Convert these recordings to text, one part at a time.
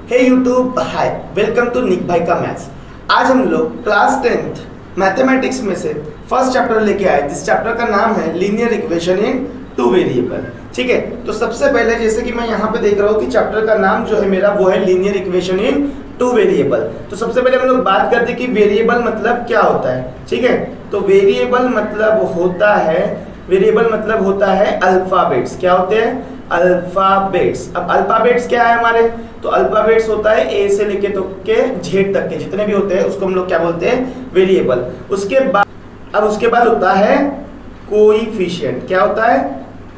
Hey YouTube hi, welcome to Nick भाई का maths. आज हम लोग क्लास 10th मैथमेटिक्स में से फर्स्ट चैप्टर लेके आए, जिस चैप्टर का नाम है linear equation in two variable. ठीक है, तो सबसे पहले जैसे कि मैं यहाँ पे देख रहा हूँ कि चैप्टर का नाम जो है मेरा वो है linear equation in two variable. तो सबसे पहले हम लोग बात करते हैं कि वेरिएबल मतलब क्या होता है। ठीक है, तो वेरिएबल मतलब होता है अल्फाबेट्स। क्या होते हैं? अल्फाबेट्स। अब अल्फाबेट्स क्या है हमारे? तो अल्फाबेट्स होता है ए से लेके तो के जेड तक के जितने भी होते हैं उसको हम लोग क्या बोलते हैं? वेरिएबल। उसके बाद होता है कोएफिशिएंट। क्या होता है?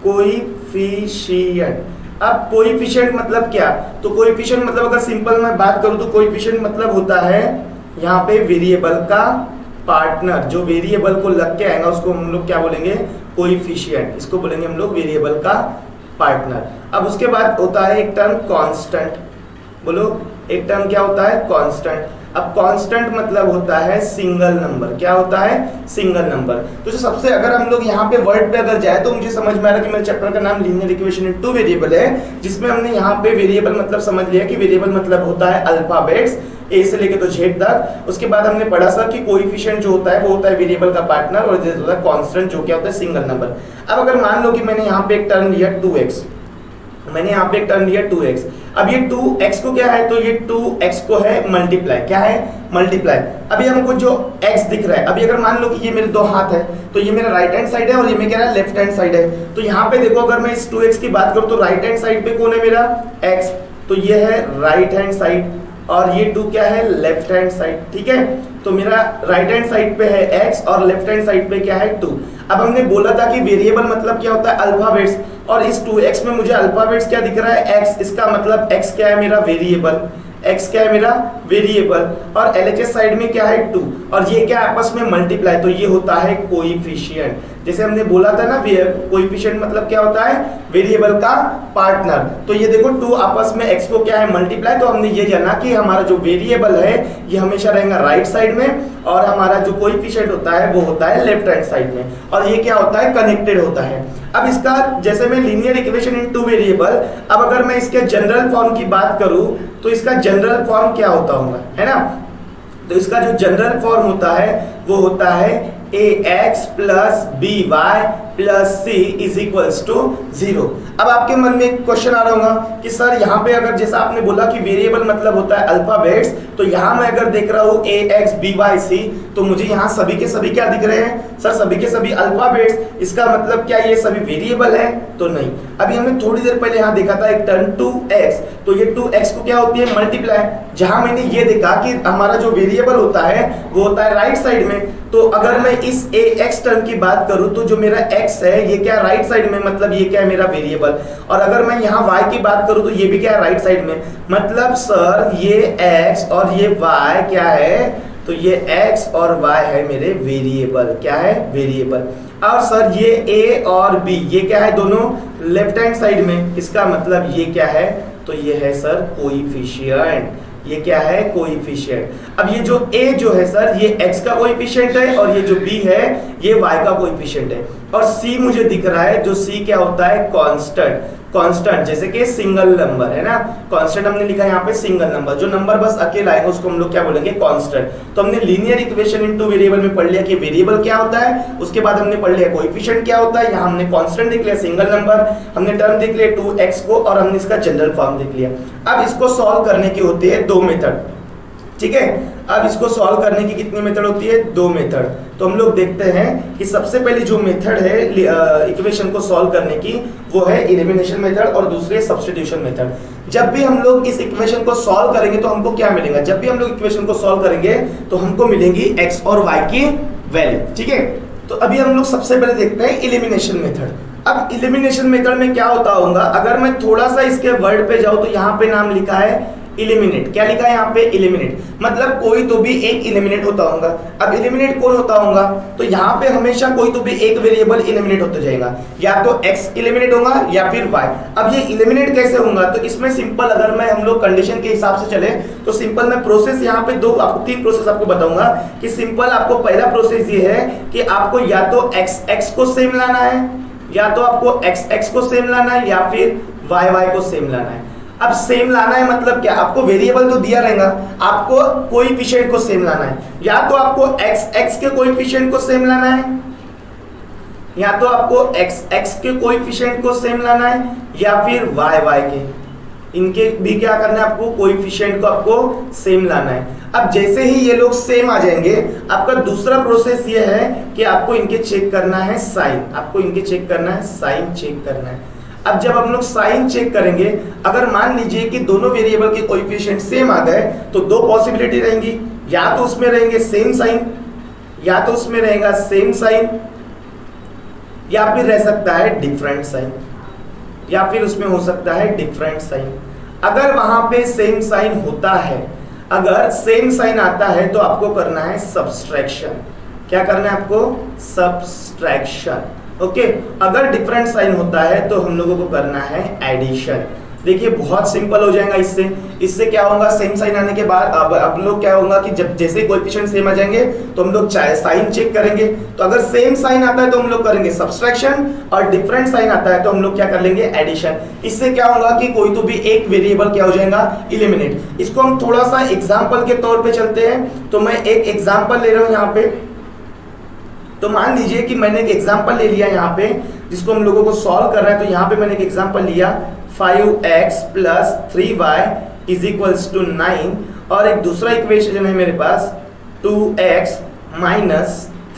कोएफिशिएंट। अब कोएफिशिएंट मतलब क्या? तो कोएफिशिएंट मतलब अगर सिंपल मैं बात करूं तो कोएफिशिएंट मतलब होता है यहाँ पे वेरिएबल का पार्टनर। जो वेरिएबल को लग के आएगा उसको हम लोग क्या बोलेंगे? कोएफिशिएंट। इसको बोलेंगे हम लोग वेरिएबल का पार्टनर। अब उसके बाद होता है एक टर्म कांस्टेंट। बोलो, एक टर्म क्या होता है? कांस्टेंट। अब कांस्टेंट मतलब होता है सिंगल नंबर। क्या होता है? Single number. तो जो सबसे अगर हम लोग यहाँ पे वर्ड पे अगर जाए तो मुझे समझ में आ रहा है कि मेरे चैप्टर का नाम linear equation in two variable है, जिसमें हमने यहाँ पे वेरिएबल मतलब समझ लिया कि वेरिएबल मतलब होता है अल्फाबेट्स ए से लेके तो जेड तक। उसके बाद हमने पढ़ा सर कि कोएफिशिएंट जो होता है वो होता है वेरिएबल का पार्टनर, और होता है कांस्टेंट जो क्या होता है? Single number. अब अगर मान लो कि मैंने यहाँ पे एक टर्म लिया 2x, मैंने यहाँ पे एक टर्म लिया 2x। अब ये 2x को क्या है? तो ये 2x को है मल्टीप्लाई। क्या है? मल्टीप्लाई। अभी हमको जो x दिख रहा है, अभी अगर मान लो कि ये मेरे दो हाथ है तो ये मेरा राइट हैंड साइड है और ये मेरा क्या है? लेफ्ट हैंड साइड है। तो यहाँ पे देखो, अगर मैं इस 2x की बात करूँ तो राइट हैंड साइड पे कौन है मेरा? x। तो ये है राइट हैंड साइड और ये 2 क्या है? Left hand side. ठीक है, तो मेरा राइट हैंड साइड पे है x और लेफ्ट हैंड साइड पे क्या है? 2। अब हमने बोला था कि वेरिएबल मतलब क्या होता है? अल्फाबेट्स। और इस 2x में मुझे अल्फाबेट्स क्या दिख रहा है? x। इसका मतलब x क्या है? मेरा वेरिएबल। x क्या है? मेरा वेरिएबल। और LHS साइड में क्या है? 2। और ये क्या आपस में मल्टीप्लाई, तो ये होता है कोएफिशिएंट। जैसे हमने बोला था ना, कोएफिशिएंट मतलब क्या होता है? वेरिएबल का पार्टनर। तो ये देखो 2 आपस में x को क्या है? मल्टीप्लाई। तो हमने ये जाना कि हमारा जो वेरिएबल है ये हमेशा रहेगा राइट साइड में और हमारा जो कोएफिशिएंट होता है वो होता है लेफ्ट हैंड साइड में, और ये क्या होता है? कनेक्टेड होता है। अब इसका जैसे मैं linear equation in two variable, अब अगर मैं इसके जनरल फॉर्म की बात करूं तो इसका जनरल फॉर्म क्या होता होगा, है ना? तो इसका जो जनरल फॉर्म होता है वो होता है ax plus by plus c is equals to 0। अब आपके मन में एक क्वेश्चन आ रहा होगा कि सर यहाँ पे अगर जैसा आपने बोला कि वेरिएबल मतलब होता है अल्फाबेट्स, तो यहाँ मैं अगर देख रहा हूँ ax by c तो मुझे यहाँ सभी के सभी क्या दिख रहे हैं? सर सभी के सभी अल्फाबेट्स। इसका मतलब क्या ये सभी वेरिएबल है? तो नहीं। अभी हमने थोड़ी देर पहले यहाँ देखा था एक टर्म 2x, तो ये 2x को क्या होती है? मल्टीप्लाई। जहां मैंने ये देखा कि हमारा जो वेरिएबल होता है वो होता है राइट साइड में, तो अगर मैं इस ax टर्म की बात करूं तो जो मेरा x है ये क्या राइट साइड में, मतलब ये क्या है? मेरा वेरिएबल। और अगर मैं यहाँ y की बात करूं तो ये भी क्या है? राइट साइड में। मतलब सर ये x और ये y क्या है? तो ये x और y है मेरे वेरिएबल। क्या है? वेरिएबल। और सर ये a और b ये क्या है? दोनों लेफ्ट हैंड साइड में। इसका मतलब ये क्या है? तो ये है सर कोएफिशिएंट। ये क्या है? कोएफिशिएंट। अब ये जो a जो है सर ये x का कोएफिशिएंट है और ये जो b है ये y का कोएफिशिएंट है। और c मुझे दिख रहा है, जो c क्या होता है? कांस्टेंट। कांस्टेंट जैसे कि सिंगल नंबर है ना, कांस्टेंट हमने लिखा है यहाँ पे सिंगल नंबर। जो नंबर बस अकेला आएगा उसको हम लोग क्या बोलेंगे? कांस्टेंट। तो हमने linear equation in two variable में पढ़ लिया कि वेरिएबल क्या होता है, उसके बाद हमने पढ़ लिया कोएफिशिएंट क्या होता है, यहाँ हमने कांस्टेंट देख लिया, सिंगल नंबर, हमने टर्म देख लिया 2x को, और हमने इसका जनरल फॉर्म देख लिया। अब इसको सॉल्व करने की होती है 2 मेथड। ठीक है, अब इसको सॉल्व करने की कितनी मेथड होती है? 2 मेथड। तो हम लोग देखते हैं कि सबसे पहली जो मेथड है इक्वेशन को सॉल्व करने की वो है एलिमिनेशन मेथड और दूसरी सब्स्टिट्यूशन मेथड। जब भी हम लोग इस इक्वेशन को सॉल्व करेंगे तो हमको क्या मिलेगा? जब भी हम लोग इक्वेशन को सॉल्व करेंगे तो हमको मिलेंगी x और y की वैल्यू। ठीक है, तो अभी हम लोग सबसे पहले देखते हैं एलिमिनेशन मेथड। अब एलिमिनेशन मेथड में क्या होता होगा, अगर मैं थोड़ा सा इसके वर्ड पे जाऊं तो यहाँ पे नाम लिखा है इलिमिनेट। क्या लिखा है यहाँ पे? इलिमिनेट। मतलब कोई तो भी एक इलिमिनेट होता होगा। अब इलिमिनेट कौन होता होगा? तो यहाँ पे हमेशा कोई तो भी एक वेरिएबल इलिमिनेट होता जाएगा, या तो x इलिमिनेट होगा या फिर y। अब ये इलिमिनेट कैसे होगा? तो इसमें सिंपल, अगर मैं हम लोग कंडीशन के हिसाब से चले तो सिंपल मैं प्रोसेस यहाँ पे आपको 3 प्रोसेस आपको बताऊंगा कि सिंपल आपको पहला प्रोसेस ये है कि आपको या तो x को सेम लाना है, या तो आपको x को सेम लाना है, या फिर y को सेम लाना है। अब सेम लाना है मतलब क्या, आपको वेरिएबल तो दिया रहेगा, आपको कोएफिशिएंट को सेम लाना है। या तो आपको x के कोएफिशिएंट को सेम लाना है, या तो आपको x के कोएफिशिएंट को सेम लाना है, या फिर y के, इनके भी क्या करना है आपको, कोएफिशिएंट को आपको सेम लाना है। अब जैसे ही ये लोग सेम आ जाएंगे, आपका दूसरा प्रोसेस ये है कि आपको इनके चेक करना है साइन, आपको इनके चेक करना है साइन, चेक करना है। अब जब हम लोग साइन चेक करेंगे, अगर मान लीजिए कि दोनों वेरिएबल के कोएफिशिएंट सेम आ गए, तो दो पॉसिबिलिटी रहेंगी, या तो उसमें रहेंगे सेम साइन, या तो उसमें रहेगा सेम साइन, या फिर रह सकता है डिफरेंट साइन, या फिर उसमें हो सकता है डिफरेंट साइन। अगर वहां पे सेम साइन होता है, अगर सेम साइन आता है, तो आपको करना है सब्सट्रैक्शन। क्या करना है आपको, सब्सट्रैक्शन। ओके, अगर डिफरेंट साइन होता है तो हम लोगों को करना है एडिशन। देखिए बहुत सिंपल हो जाएगा इससे क्या होगा, सेम साइन आने के बाद अब हम लोग क्या होगा कि जब जैसे कोएफिशिएंट सेम आ जाएंगे तो हम लोग साइन चेक करेंगे। तो अगर सेम साइन आता है तो हम लोग करेंगे सब्सट्रैक्शन, और डिफरेंट साइन आता है तो हम लोग क्या कर लेंगे, एडिशन। इससे क्या होगा कि कोई तो भी एक वेरिएबल क्या हो जाएगा, इलिमिनेट। इसको हम थोड़ा सा एग्जाम्पल के तौर पे चलते हैं। तो मैं एक एग्जाम्पल ले रहा हूं यहाँ पे। तो मान लीजिए कि मैंने एक एग्जाम्पल ले लिया यहाँ पे, जिसको हम लोगों को सॉल्व कर रहे हैं। तो यहाँ पे मैंने एक एग्जाम्पल लिया 5x + 3y = 9, और एक दूसरा इक्वेशन है मेरे पास 2x -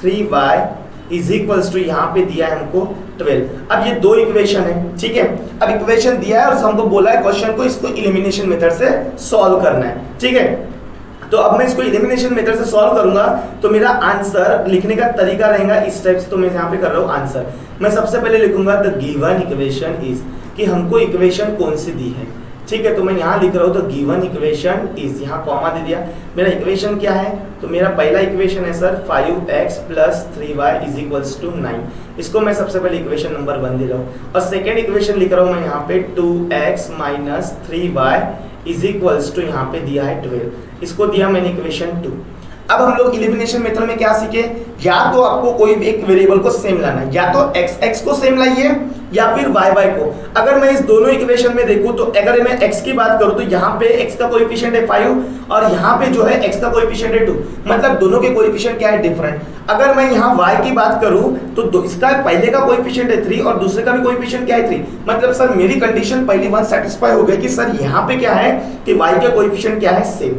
3y = यहाँ पे दिया है हमको 12। अब ये दो इक्वेशन है, ठीक है। अब इक्वेशन दिया है और हमको बोला है क्वेश्चन को इसको एलिमिनेशन मेथड से सॉल्व करना है, ठीक है। तो अब मैं इसको एलिमिनेशन मेथड से सॉल्व करूंगा, तो मेरा आंसर लिखने का तरीका रहेगा इस टाइप से। तो मैं यहाँ पे कर रहा हूँ आंसर। मैं सबसे पहले लिखूंगा द गिवन इक्वेशन इज, कि हमको इक्वेशन कौन सी दी है, ठीक है। तो मैं यहाँ लिख रहा हूँ द गिवन इक्वेशन इज, यहाँ कॉमा दे दिया। मेरा इक्वेशन क्या है, तो मेरा पहला इक्वेशन है सर 5x + 3y = 9। इसको मैं सबसे पहले इक्वेशन नंबर 1 दे रहा हूँ। और सेकेंड इक्वेशन लिख रहा हूँ मैं यहाँ पे 2x - 3y = यहाँ पे दिया है 12। इसको दिया मैंने इक्वेशन 2। अब हम लोग एलिमिनेशन मेथड में क्या सीखे, या तो आपको कोई एक वेरिएबल को सेम लाना है, या तो x को सेम लाइए या फिर y को। अगर मैं इस दोनों इक्वेशन में देखूं तो अगर मैं x की बात करूं तो यहाँ पे x का कोएफिशिएंट है 5 और यहाँ पे जो है x का कोएफिशिएंट है 2, मतलब दोनों के कोएफिशिएंट क्या है, डिफरेंट। अगर मैं यहाँ y की बात करूं तो इसका पहले का कोएफिशिएंट है 3 और दूसरे का भी कोएफिशिएंट क्या है 3, मतलब सर मेरी कंडीशन पहली बार सेटिस्फाई हो गई कि सर यहाँ पे क्या है कि y के कोएफिशिएंट क्या है, सेम।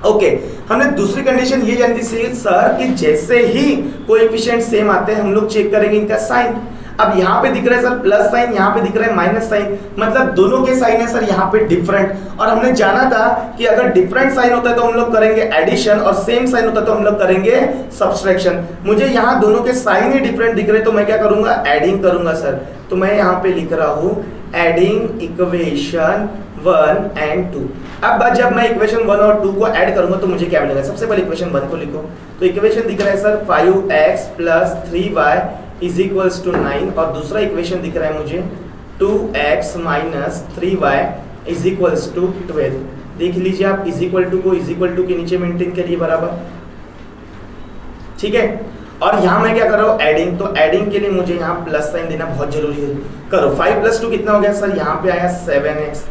ओके, हमने दूसरी कंडीशन ये जानती थी सर कि जैसे ही कोएफिशिएंट सेम आते हैं हम लोग चेक करेंगे इनका साइन। अब यहाँ पे दिख रहा है सर प्लस साइन, यहाँ पे दिख रहा है माइनस साइन, मतलब दोनों के साइन है सर यहाँ पे डिफरेंट। और हमने जाना था कि अगर डिफरेंट साइन होता है तो हम लोग करेंगे एडिशन, और सेम साइन होता है तो हम लोग करेंगे सब्सट्रैक्शन। मुझे यहाँ दोनों के साइन ही डिफरेंट दिख रहे तो मैं क्या करूंगा, एडिंग करूंगा सर। तो मैं यहाँ पे लिख रहा हूँ एडिंग इक्वेशन 1 and 2। अब जब मैं इक्वेशन 1 और 2 को ऐड करूंगा तो मुझे क्या मिलेगा, सबसे पहले इक्वेशन 1 को लिखो। तो इक्वेशन दिख रहा है सर 5x + 3y = 9, और दूसरा इक्वेशन दिख रहा है मुझे 2x - 3y = 12। देख लीजिए आप, इक्वल टू को इक्वल टू के नीचे मेंटेन करिए बराबर, ठीक है। और यहाँ मैं क्या कर रहा हूँ, एडिंग। तो एडिंग के लिए मुझे यहाँ प्लस साइन देना बहुत जरूरी है। करो 5 + 2 कितना हो गया सर, यहाँ पे आया 7x,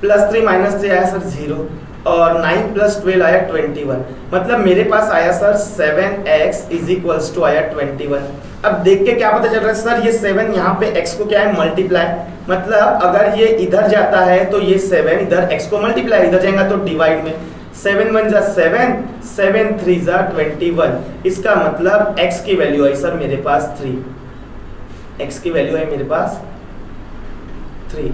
+3 - 3 आया सर 0, और 9 + 12 आया 21, मतलब मेरे पास आया सर 7x = आया 21। अब देख के क्या पता चल रहा है सर, ये 7 यहाँ पे x को क्या है, मल्टीप्लाई, मतलब अगर ये इधर जाता है तो ये 7 इधर x को मल्टीप्लाई, इधर जाएगा तो डिवाइड में। 7 1 = 7, 7 3 = 21। इसका मतलब x की वैल्यू आई सर मेरे पास 3, x की वैल्यू है मेरे पास 3।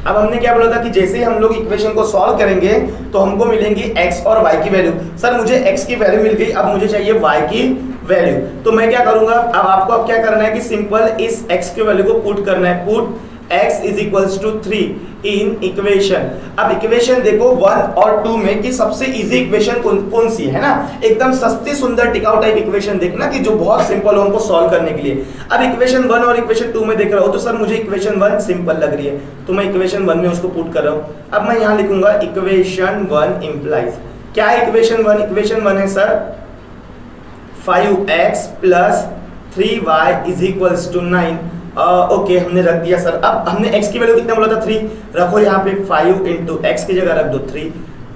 अब हमने क्या बोला था कि जैसे ही हम लोग इक्वेशन को सॉल्व करेंगे तो हमको मिलेंगी x और y की वैल्यू। सर मुझे x की वैल्यू मिल गई, अब मुझे चाहिए y की वैल्यू। तो मैं क्या करूंगा, अब आपको अब क्या करना है कि सिंपल इस x की वैल्यू को पुट करना है। Put x = 3 in equation. अब इक्वेशन देखो 1 और 2 में कि सबसे इजी इक्वेशन कौन सी है ना, एकदम सस्ती सुंदर टिकाऊ टाइप इक्वेशन देखना कि जो बहुत सिंपल हो हमको सॉल्व करने के लिए। अब इक्वेशन 1 और इक्वेशन 2 में देख रहा हूं तो सर मुझे इक्वेशन 1 सिंपल लग रही है तो मैं इक्वेशन 1 में उसको पुट कर रहा हूं। अब मैं यहां लिखूंगा इक्वेशन 1 इंप्लाइज, क्या है इक्वेशन 1, इक्वेशन 1 है सर 5x + 3y = 9, ओके हमने रख दिया सर। अब हमने x की वैल्यू कितना बोला था 3, रखो यहाँ पे 5 इंटू एक्स की जगह रख दो 3,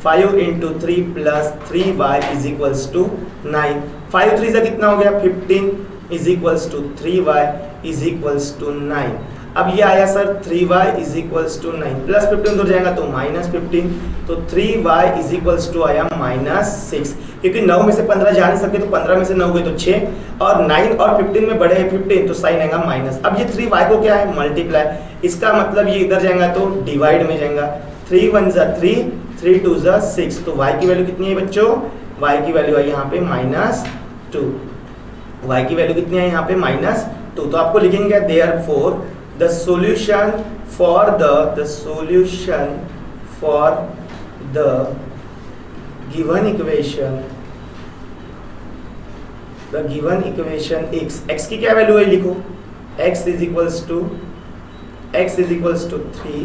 5 into 3 plus 3y is equals to 9, 5 3 से कितना हो गया 15 is equals to 3y is equals to 9। अब ये आया sir 3y is equals to 9 plus 15 उधर जाएगा तो माइनस 15, तो 3y इज इक्वल्स टू आया -6, क्योंकि 9 में से 15 जा नहीं सकते तो 15 में से 9 गए तो 6, और 9 और 15 में बड़े है 15 तो साइन आएगा माइनस। अब ये 3y को क्या है मल्टीप्लाई, इसका मतलब ये इधर जाएगा तो डिवाइड में जाएगा, 3 1 जा 3, 3 2 जा 6, तो y की वैल्यू कितनी है बच्चों, y की वैल्यू है यहाँ पे -2, y की वैल्यू कितनी है यहाँ पे -2। तो आपको लिखेंगे therefore the solution for the given equation x की क्या वैल्यू है लिखो, x is equals to 3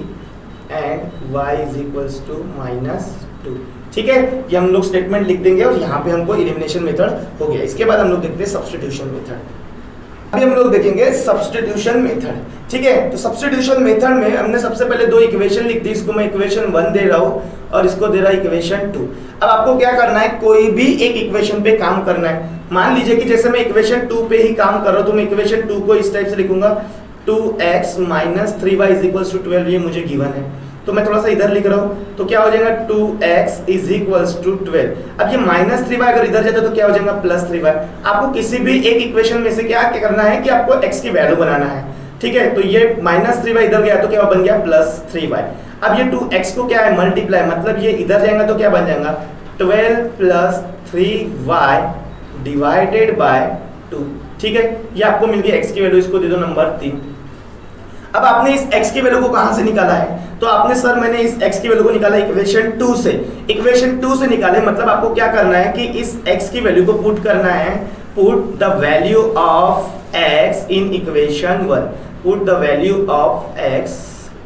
and y is equals to -2। ठीक है, ये हम लोग स्टेटमेंट लिख देंगे और यहाँ पे हमको एलिमिनेशन मेथड हो गया। इसके बाद हम लोग देखते हैं सब्स्टिट्यूशन मेथड। अभी हम लोग देखेंगे सब्स्टिट्यूशन मेथड। ठीक है, तो सब्स्टिट्यूशन मेथड में हमने सबसे पहले दो इक्वेशन लिख दी, इसको मैं इक्वेशन 1 दे रहा हूँ और इसको दे रहा है इक्वेशन 2। अब आपको क्या करना है, कोई भी एक इक्वेशन पे काम करना है। मान लीजिए कि जैसे मैं इक्वेशन 2 पे ही काम कर रहा हूँ तो मैं इक्वेशन 2 को इस टाइप से लिखूंगा, 2x - 3y is equals to 12, ये मुझे गिवन है तो मैं थोड़ा सा इधर लिख रहा हूँ, तो क्या हो जाएगा 2x इज इक्वल्स टू 12। अब ये -3y अगर इधर जाता तो क्या हो जाएगा +3y। आपको किसी भी एक इक्वेशन में से क्या करना है कि आपको x की वैल्यू बनाना है। ठीक है, तो ये -3y इधर गया तो क्या बन गया +3y। अब ये 2x को क्या है मल्टीप्लाई, मतलब ये इधर जाएगा तो क्या बन जाएगा 12 + 3y डिवाइडेड बाय 2। ठीक है, ये आपको मिल गई x की वैल्यू, इसको दे दो नंबर 3। अब आपने इस x की वैल्यू को कहां से निकाला है, तो आपने सर मैंने इस x की वैल्यू को निकाला इक्वेशन 2 से। इक्वेशन 2 से निकाले मतलब आपको क्या करना है कि इस x की वैल्यू को पुट करना है, put the value of x in equation 1, put the value of x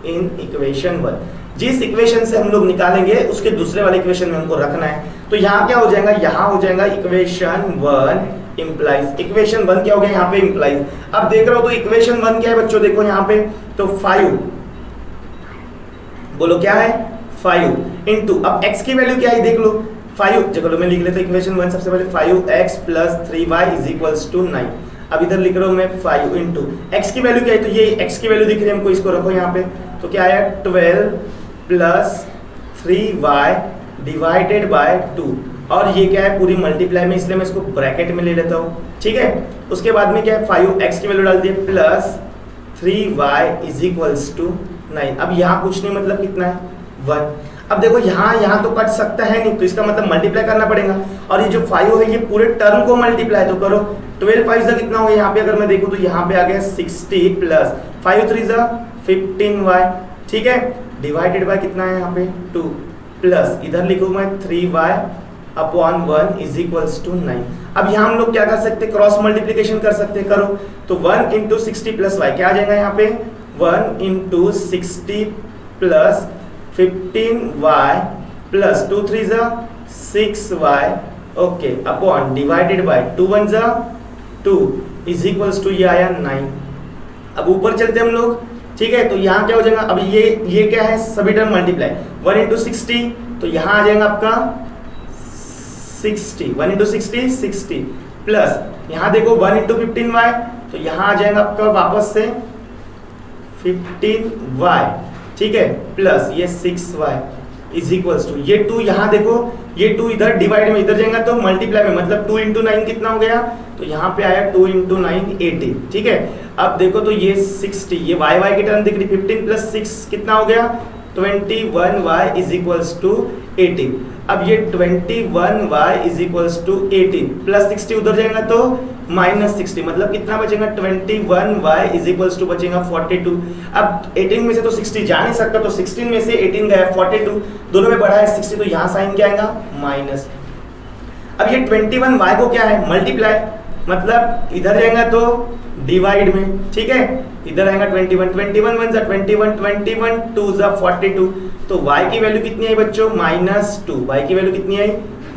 in equation 1। जिस इक्वेशन से हम लोग निकालेंगे उसके दूसरे वाले इक्वेशन में हमको रखना है। तो यहाँ क्या हो जाएगा, यहाँ हो जाएगा इक्वेशन 1 इम्प्लाइज, इक्वेशन 1 क्या हो गया यहाँ पे इम्प्लाइज। अब देख रहे हो तो इक्वेशन 1 क्या है बच्चों, देखो यहाँ पे तो 5, बोलो क्या है 5 इंटू, अब x की वैल्यू क्या है देख लो 5, चलो मैं लिख लेता इक्वेशन 1 सबसे पहले, 5x + 3y is equals to 9। अब इधर लिख रहा हूँ मैं 5 इंटू x की वैल्यू क्या है, तो ये x की वैल्यू दिख रही है हमको, इसको रखो यहाँ पे, तो क्या आया 12 + 3y डिवाइडेड बाय 2, और ये क्या है पूरी मल्टीप्लाई में, इसलिए मैं इसको ब्रैकेट में ले लेता हूँ। ठीक है, उसके बाद में क्या है 5x की वैल्यू डाल दी plus 3y is equals to 9। अब यहाँ कुछ नहीं मतलब कितना है 1। अब देखो यहाँ तो कट सकता है नहीं, तो इसका मतलब मल्टीप्लाई करना पड़ेगा, और ये जो 5 है ये पूरे टर्म को मल्टीप्लाई तो करो, 12 5 से कितना हो, यहाँ पे अगर मैं देखूँ तो यहाँ पे आ गया 60 प्लस 5 3 से 15y। ठीक है, डिवाइडेड बाय कितना है यहाँ पे 2, प्लस इधर लिखूँ मैं 3y upon 1 is equals to 9। अब यहाँ हम लोग क्या कर सकते हैं, क्रॉस मल्टीप्लिकेशन कर सकते हैं, करो तो 1 इंटू 60 प्लस y क्या आ जाएगा यहाँ पे 1 इंटू 60 प्लस 15y प्लस 2 3 जा 6y, okay, upon divided by 2 1 जा 2 इज इक्वल्स टू ये आया 9। अब ऊपर चलते हम लोग। ठीक है, तो यहाँ क्या हो जाएगा, अब ये क्या है सभी टर्म मल्टीप्लाई, 1 इंटू 60 तो यहाँ आ जाएगा आपका 60, 1 इंटू 60 प्लस यहाँ देखो 1 इंटू 15y तो यहाँ आ जाएगा आपका वापस से 15y। ठीक है, प्लस ये 6y इज इक्वल्स टू ये 2, यहाँ देखो ये 2 इधर डिवाइड में इधर जाएगा तो मल्टीप्लाई में, मतलब 2 इंटू 9 कितना हो गया, तो यहाँ पे आया 2 इंटू 9 18। ठीक है, अब देखो तो ये 60, ये y की टर्म दिख रही, 15 प्लस 6 कितना हो गया 21y इज इक्वल्स टू 18। अब ये 21y is equals to 18 plus 60 उधर जाएगा तो -60, मतलब कितना बचेगा 21y इज इक्वल्स टू बचेगा 42। अब 18 में से तो 60 जा नहीं सकता, तो 16 में से 18 गया 42, दोनों में बढ़ा है 60, तो यहाँ साइन क्या आएगा माइनस। अब ये 21y को क्या है मल्टीप्लाई, मतलब इधर जाएगा तो डिवाइड में। ठीक है, इधर आएगा 21 21 1 जा 21 21 2 जा 42, तो y की वैल्यू कितनी है बच्चों -2, y की वैल्यू कितनी है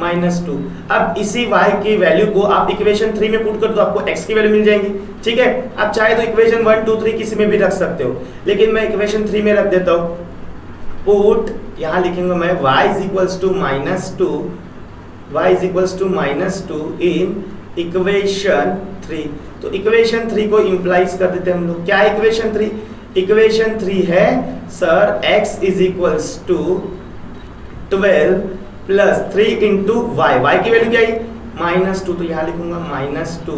-2। अब इसी y की वैल्यू को आप इक्वेशन 3 में पुट कर दो, आपको x की वैल्यू मिल जाएगी। ठीक है, आप चाहे तो इक्वेशन 1 2 3 किसी में भी रख सकते हो, लेकिन मैं इक्वेशन 3 में रख देता हूँ। पुट यहाँ लिखेंगे मैं y is equals to -2 in equation 3। तो इक्वेशन 3 को इम्प्लाइज कर देते हैं हम लोग। क्या इक्वेशन 3? इक्वेशन 3 है sir x is equals to 12 plus 3 into y. Y की वैल्यू क्या है? -2। तो यहाँ लिखूंगा -2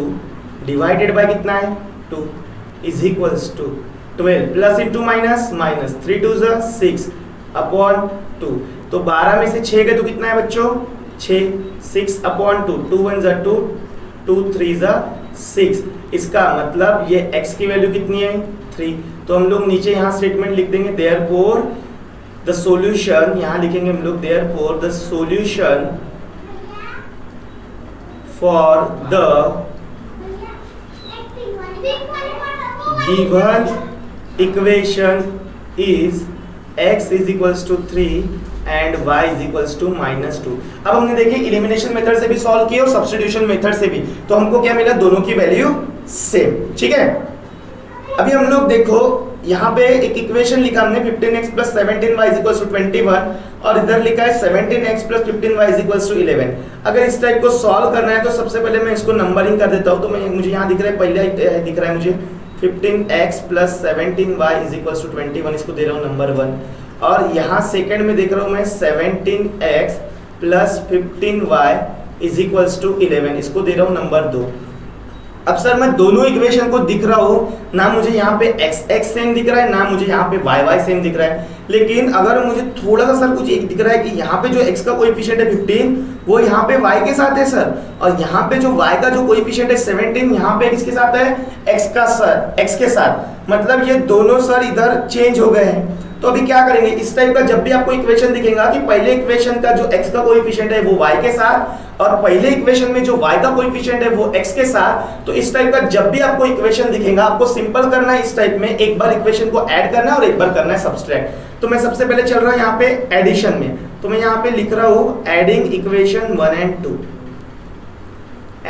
डिवाइडेड बाय कितना है 2 is equals to 12 plus into minus minus 3 2 6 upon 2। तो 12 में से 6 गए तो कितना है बच्चों? 6 6 अपॉन 2 2 1 2 2 3 6। इसका मतलब ये x की वैल्यू कितनी है? 3। तो हम लोग नीचे यहाँ स्टेटमेंट लिख देंगे देयरफॉर द सॉल्यूशन, यहाँ लिखेंगे हम लोग therefore the solution for the given equation is x is equals to 3 and y is equals to -2। अब हमने देखिए इलिमिनेशन मेथड से भी सॉल्व किया और सब्स्टिट्यूशन मेथड से भी, तो हमको क्या मिला? दोनों की वैल्यू सेम। ठीक है, अभी हम लोग देखो यहाँ पे एक इक्वेशन लिखा हमने 15x plus 17y is equals to 21 और इधर लिखा है 17x plus 15y is equals to 11। अगर इस टाइप को सॉल्व करना है तो सबसे पहले मैं इसको नंबरिंग कर देता हूँ। तो मैं मुझे यहाँ दिख रहा है, पहले दिख रहा है मुझे 15x plus 17y is equals to 21, इसको दे रहा हूँ नंबर 1। और यहाँ सेकंड में देख रहा हूँ मैं 17x plus 15y is equals to 11, इसको दे रहा हूँ नंबर 2। अब सर मैं दोनों इक्वेशन को दिख रहा हूँ, ना मुझे यहाँ पे x सेम दिख रहा है, ना मुझे यहाँ पे y सेम दिख रहा है। लेकिन अगर मुझे थोड़ा सा सर कुछ एक दिख रहा है कि यहाँ पे जो x का कोएफिशिएंट है 15 वो यहाँ पे y के साथ है सर, और यहाँ पे जो y का जो कोएफिशिएंट है 17 यहाँ पे किसके साथ है? x के साथ। मतलब ये दोनों सर इधर चेंज हो गए हैं। तो अभी क्या करेंगे, इस टाइप का जब भी आपको इक्वेशन दिखेगा कि पहले इक्वेशन का जो x का कोएफिशिएंट है वो y के साथ और पहले इक्वेशन में जो y का कोएफिशिएंट है वो x के साथ, तो इस टाइप का जब भी आपको इक्वेशन दिखेगा आपको सिंपल करना है इस टाइप में, एक बार इक्वेशन को ऐड करना है और एक बार करना है सब्सट्रैक्ट। तो मैं सबसे पहले चल रहा हूं यहाँ पे एडिशन में, तो मैं यहाँ पे लिख रहा हूं adding equation 1 and 2,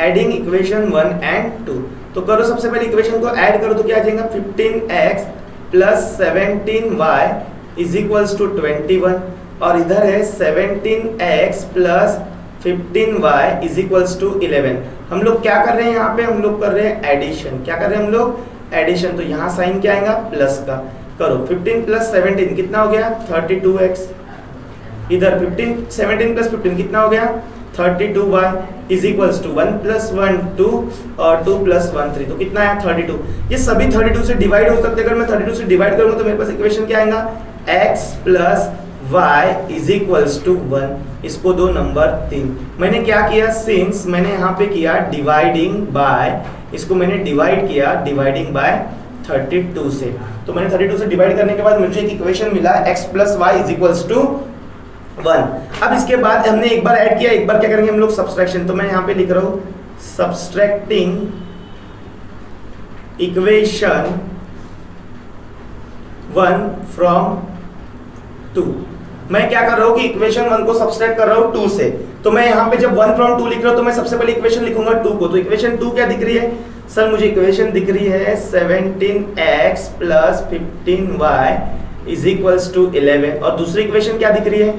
adding equation 1 and 2। तो करो सबसे पहले इक्वेशन को ऐड करो तो क्या आ जाएगा? 15x plus 17y is equals to 21 और इधर है 17x plus 15y is equals to 11। हम लोग क्या कर रहे हैं यहाँ पे? हम लोग कर रहे हैं एडिशन। क्या कर रहे हैं हम लोग? एडिशन। तो यहाँ साइन क्या आएगा? प्लस का। करो 15 प्लस 17 कितना हो गया? 32x। इधर 17 प्लस 15 कितना हो गया? 32y is equals to 1 plus 1 2 और 2 प्लस 1 3। तो कितना है? 32। ये सभी 32 से डिवाइड हो सकते हैं। अगर मैं 32 से डिवाइड करूंगा तो मेरे पास इक्वेशन क्या आएगा? x plus y is equals to 1। इसको दो नंबर 3। मैंने क्या किया? सिंस मैंने यहाँ पे किया डिवाइडिंग बाय, इसको मैंने डिवाइड किया डिवाइडिंग बाय 32 से। तो मैंने 32 से डिवाइड करने के बाद मुझे एक इक्वेशन मिला x plus y is equals to 1। अब इसके बाद हमने एक बार ऐड किया, एक बार क्या करेंगे हम लोग? सब्सट्रैक्शन। तो मैं यहाँ पे लिख रहा हूँ सब्सट्रैक्टिंग इक्वेशन 1 फ्रॉम 2। मैं क्या कर रहा हूँ कि इक्वेशन 1 को सब्सट्रैक्ट कर रहा हूँ 2 से। तो मैं यहाँ पे जब 1 फ्रॉम 2 लिख रहा हूँ तो मैं सबसे पहले इक्वेशन लिखूंगा 2 को। तो इक्वेशन 2 क्या दिख रही है सर? मुझे इक्वेशन दिख रही है 17x plus 15y is equals to 11 और दूसरी इक्वेशन क्या दिख रही है?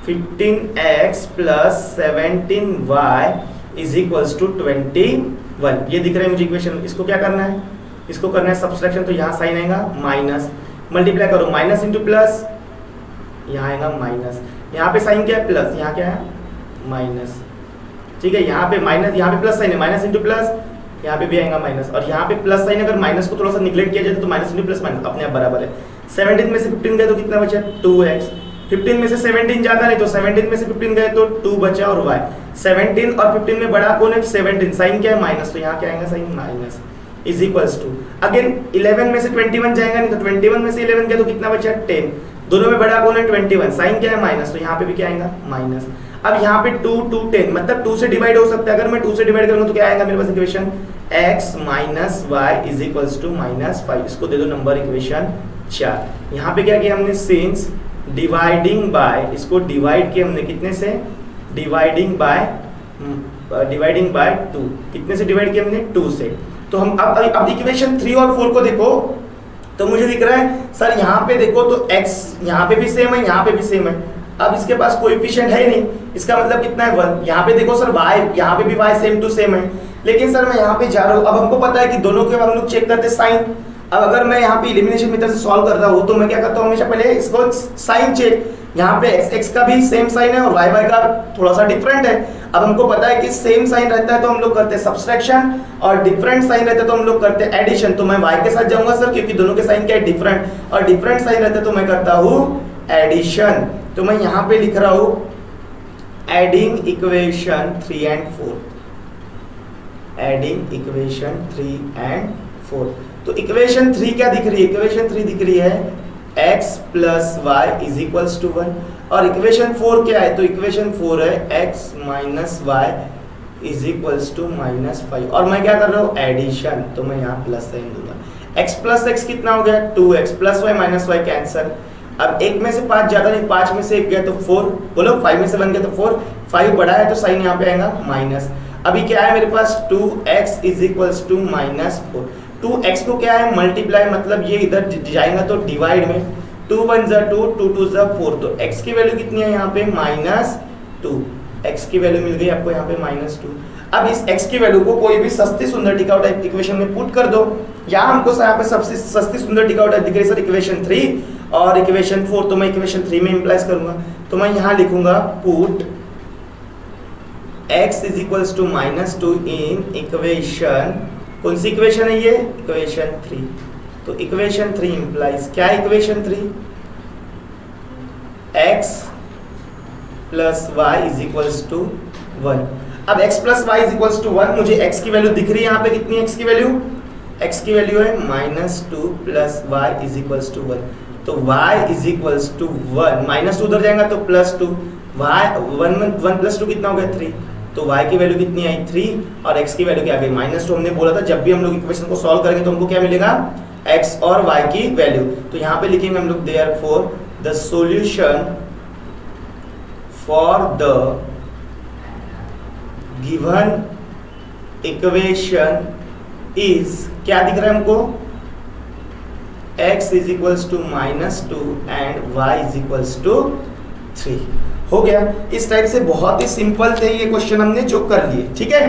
15x plus 17y is equals to 21। ये दिख रहा है मुझे इक्वेशन। इसको क्या करना है? इसको करना है सब्सट्रैक्शन। तो यहाँ साइन आएगा माइनस, मल्टीप्लाई करो माइनस इंटू प्लस, यहाँ आएगा माइनस। यहाँ पे साइन क्या है? प्लस, यहाँ क्या है? माइनस। ठीक है, यहाँ पे माइनस, यहाँ पे प्लस साइन है, माइनस इंटू प्लस, यहाँ पे भी आएगा माइनस। और यहाँ पे प्लस साइन, अगर माइनस को थोड़ा सा निगलेक्ट किया जाए तो माइनस इंटू प्लस माइनस अपने आप बराबर है। 17 में से 15 गए तो कितना बचा? 2x। 15 में से 17 ज्यादा नहीं, तो 17 में से 15 गए तो 2 बचा और y। 17 और 15 में बड़ा कौन है? 17। साइन क्या है? माइनस। तो यहाँ क्या आएगा? Sign minus is equals to again 11 में से 21 जाएगा नहीं, तो 21 में से 11 गया तो कितना बचा? 10। दोनों में बड़ा कौन है? 21। साइन क्या है? माइनस। तो यहाँ पे भी क्या आएगा? माइनस। अब यहाँ पे 2 2 10 मतलब 2 से डिवाइड हो सकता है। अगर मैं 2 से डिवाइड करूंगा तो क्या आएगा मेरे पास equation? x minus Y is equals to -5। इसको दे दो नंबर इक्वेशन 4। यहाँ पे क्या किया हमने? सिंस डिवाइडिंग बाय, इसको डिवाइड किया हमने कितने से? Dividing by 2। कितने से डिवाइड किया हमने? 2 से। तो हम अब इक्वेशन 3 और 4 को देखो तो मुझे दिख रहा है सर यहाँ पे देखो तो x यहाँ पे भी सेम है, यहाँ पे भी सेम है। अब इसके पास कोएफिशिएंट है ही नहीं, इसका मतलब कितना है 1। यहाँ पे देखो सर y, यहाँ पे भी y सेम टू सेम है। लेकिन सर मैं यहाँ पे जा रहा हूँ, अब हमको पता है कि दोनों के हम लोग चेक करते हैं साइन। अब अगर मैं यहाँ पे एलिमिनेशन मेथड से सॉल्व कर रहा हूँ तो मैं क्या करता हूँ, हमेशा पहले इसको साइन चेक। यहाँ पे x का भी सेम साइन है और y का थोड़ा सा डिफरेंट है। अब हमको पता है कि सेम साइन रहता है तो हम लोग करते हैं सब्सट्रैक्शन, और डिफरेंट साइन रहता है तो हम लोग करते हैं एडिशन। तो मैं y के साथ जाऊंगा सर, क्योंकि दोनों के साइन क्या है? डिफरेंट, और डिफरेंट साइन रहता है तो मैं करता हूँ एडिशन। तो मैं यहाँ पे लिख रहा हूँ adding equation 3 and 4, adding equation 3 and 4। तो इक्वेशन 3 क्या दिख रही है? इक्वेशन 3 दिख रही है x plus y is equals to 1, और इक्वेशन 4 क्या है? तो इक्वेशन 4 है x minus Y is equals to -5, और मैं क्या कर रहा हूँ? एडिशन। तो मैं यहाँ प्लस साइन दूंगा। x प्लस x कितना हो गया? 2x plus y minus y cancel. अब एक में से 5 ज्यादा नहीं, 5 में से 1 गया तो 4, बोलो 5 में से 1 गया तो 4, 5 बड़ा है तो साइन यहाँ पे आएगा माइनस। अभी क्या है मेरे पास? 2x is equals to -4। 2x को क्या है? मल्टीप्लाई, मतलब ये इधर जाएगा तो डिवाइड में, 2 1 जा 2, 2 2 जा 4। तो x की वैल्यू कितनी है यहाँ पे? -2। x की वैल्यू मिल गई आपको यहाँ पे -2। अब इस x की वैल्यू को कोई भी सस्ती सुंदर टिकाऊ टाइप इक्वेशन में पुट कर दो। यहाँ हमको यहाँ पे सबसे सस्ती सुंदर टिकाऊ टाइप दिख रही है सर इक्वेशन 3 और इक्वेशन 4। तो मैं इक्वेशन 3 में इम्प्लाइज करूंगा, तो मैं यहाँ लिखूंगा put x is equals to -2 in equation, कौन सी इक्वेशन है ये? इक्वेशन 3। तो इक्वेशन 3 इंप्लाइज क्या है? Equation 3 x plus y is equals to 1। अब x plus y is equals to 1, मुझे x की वैल्यू दिख रही है यहाँ पे। कितनी x की वैल्यू? x की वैल्यू है -2 plus y is equals to 1। तो y इज इक्वल्स टू 1, -2 उधर जाएगा तो +2, y 1 + 2 कितना हो गया? 3। तो y की वैल्यू कितनी आई? 3, और x की वैल्यू क्या आ गई? -2। हमने बोला था जब भी हम लोग इक्वेशन को सॉल्व करेंगे तो हमको क्या मिलेगा? x और y की वैल्यू। तो यहाँ पे लिखेंगे हम लोग therefore the solution for the given equation is, क्या दिख रहा है हमको? x is equals to -2 and y is equals to 3। हो गया। इस टाइप से बहुत ही सिंपल थे ये क्वेश्चन, हमने जो कर लिए। ठीक है।